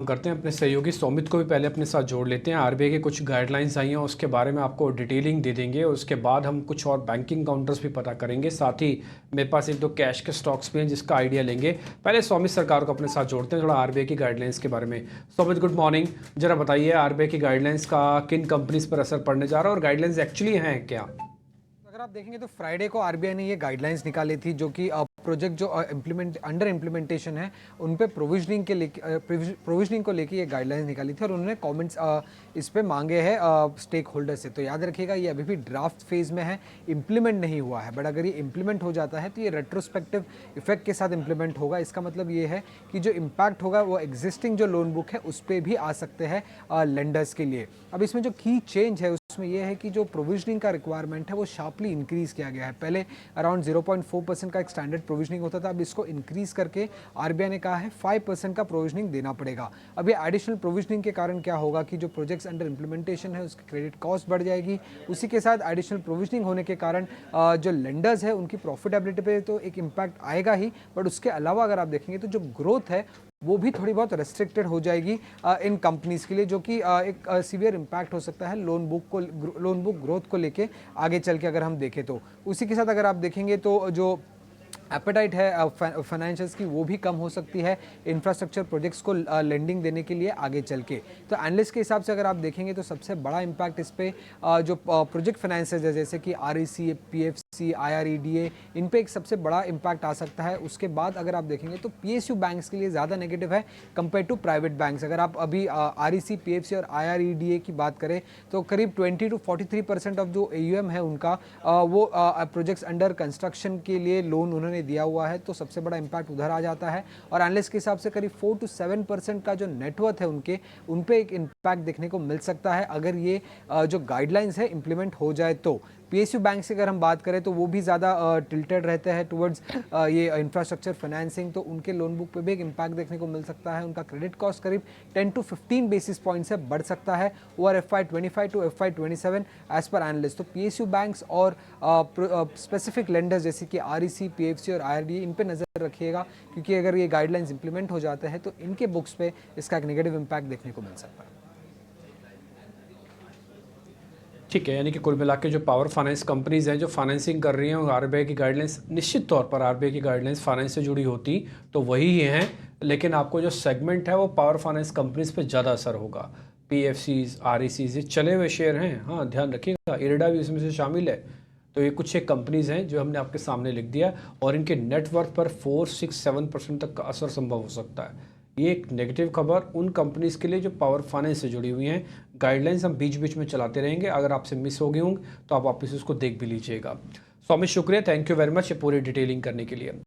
करते हैं, अपने सहयोगी सौमित को भी पहले अपने साथ जोड़ लेते हैं। आरबीआई की कुछ गाइडलाइंस आई हैं, उसके बारे में आपको डिटेलिंग दे देंगे। उसके बाद हम कुछ और बैंकिंग काउंटर्स भी पता करेंगे, साथ ही मेरे पास एक दो कैश के स्टॉक्स भी हैं जिसका आइडिया लेंगे। पहले सौमित सरकार को अपने साथ जोड़ते हैं, थोड़ा आरबीआई की गाइडलाइंस के बारे में। Saumit, good morning. जरा बताइए आरबीआई की गाइडलाइंस का किन कंपनीज पर असर पड़ने जा रहा है और गाइडलाइंस एक्चुअली हैं क्या? अगर आप देखेंगे तो फ्राइडे को आरबीआई ने ये गाइडलाइंस निकाली थी, जो कि प्रोजेक्ट जो अंडर इम्प्लीमेंटेशन है उन पे प्रोविजनिंग को लेके ये गाइडलाइंस निकाली थी और उन्होंने कमेंट्स इस पे मांगे हैं स्टेक होल्डर से। तो याद रखिएगा ये अभी भी ड्राफ्ट फेज में है, इम्प्लीमेंट नहीं हुआ है, बट अगर ये इम्प्लीमेंट हो जाता है तो ये रेट्रोस्पेक्टिव इफेक्ट के साथ इम्प्लीमेंट होगा। इसका मतलब ये है कि जो इम्पैक्ट होगा वो एग्जिस्टिंग जो लोन बुक है उस पर भी आ सकते हैं लेंडर्स के लिए। अब इसमें जो की चेंज है उसमें यह है कि जो प्रोविजनिंग का रिक्वायरमेंट है वो शार्पली इंक्रीज किया गया है। पहले अराउंड 0.4% का एक स्टैंडर्ड प्रोविजनिंग होता था, अब इसको इंक्रीज करके आरबीआई ने कहा है 5% का प्रोविजनिंग देना पड़ेगा। अब ये एडिशनल प्रोविजनिंग के कारण क्या होगा कि जो प्रोजेक्ट्स अंडर इंप्लीमेंटेशन है उसकी क्रेडिट कॉस्ट बढ़ जाएगी। उसी के साथ एडिशनल प्रोविजनिंग होने के कारण जो लेंडर्स है उनकी प्रॉफिटेबिलिटी पे तो एक इम्पैक्ट आएगा ही, बट उसके अलावा अगर आप देखेंगे तो जो ग्रोथ है वो भी थोड़ी बहुत रेस्ट्रिक्टेड हो जाएगी इन कंपनीज के लिए, जो कि एक सीवियर इम्पैक्ट हो सकता है लोन बुक ग्रोथ को लेके आगे चल के अगर हम देखें तो। उसी के साथ अगर आप देखेंगे तो जो एपेटाइट है फाइनेंशियल्स की वो भी कम हो सकती है इंफ्रास्ट्रक्चर प्रोजेक्ट्स को लेंडिंग देने के लिए आगे चल के। तो एनालिस्ट के हिसाब से अगर आप देखेंगे तो सबसे बड़ा इम्पैक्ट इस पे जो प्रोजेक्ट फाइनेंसर्स है जैसे कि आरईसी, पीएफसी, आईआरईडीए, इन पे एक सबसे बड़ा इम्पैक्ट आ सकता है। उसके बाद अगर आप देखेंगे तो पीएसयू बैंक्स के लिए ज़्यादा नेगेटिव है कंपेयर टू प्राइवेट बैंक्स। अगर आप अभी आरईसी, पीएफसी और आईआरईडीए की बात करें तो करीब 20 to 43% ऑफ जो एयूएम है उनका वो प्रोजेक्ट्स अंडर कंस्ट्रक्शन के लिए लोन उन्होंने दिया हुआ है, तो सबसे बड़ा इंपैक्ट उधर आ जाता है। और एनालिस्ट के हिसाब से करीब 4 to 7% का जो नेटवर्थ है उन पे एक इम्पैक्ट देखने को मिल सकता है अगर ये जो गाइडलाइंस है इंप्लीमेंट हो जाए तो। पीएसयू बैंक से अगर हम बात करें तो वो भी ज़्यादा टिल्टेड रहते हैं टुवर्ड्स ये इंफ्रास्ट्रक्चर फाइनेंसिंग, तो उनके लोन बुक पे भी एक इम्पैक्ट देखने को मिल सकता है। उनका क्रेडिट कॉस्ट करीब 10 to 15 बेसिस पॉइंट से बढ़ सकता है over FY25 to FY27 as per analyst. तो पीएसयू बैंक्स और स्पेसिफिक लेंडर्स जैसे कि आरईसी, पीएफसी और आईआरडीए, इन पे नज़र रखिएगा, क्योंकि अगर ये गाइडलाइंस इंप्लीमेंट हो जाते हैं तो इनके बुक्स पे इसका एक नेगेटिव इम्पैक्ट देखने को मिल सकता है। ठीक है, यानी कि कुल मिला के जो पावर फाइनेंस कंपनीज हैं जो फाइनेंसिंग कर रही हैं और आरबीआई की गाइडलाइंस, निश्चित तौर पर आरबीआई की गाइडलाइंस फाइनेंस से जुड़ी होती तो वही ही हैं, लेकिन आपको जो सेगमेंट है वो पावर फाइनेंस कंपनीज पे ज़्यादा असर होगा। पीएफसीज, आरईसीज ये चले हुए शेयर हैं, हाँ ध्यान रखिएगा। इरडा भी इसमें से शामिल है। तो ये कुछ एक कंपनीज हैं जो हमने आपके सामने लिख दिया और इनके नेटवर्थ पर 4-6-7% तक का असर संभव हो सकता है। ये एक नेगेटिव खबर उन कंपनीज के लिए जो पावर फाइनेंस से जुड़ी हुई हैं। गाइडलाइंस हम बीच बीच में चलाते रहेंगे, अगर आपसे मिस हो गई होंगे तो आप वापस उसको देख भी लीजिएगा। सौमित, शुक्रिया, थैंक यू वेरी मच ये पूरी डिटेलिंग करने के लिए।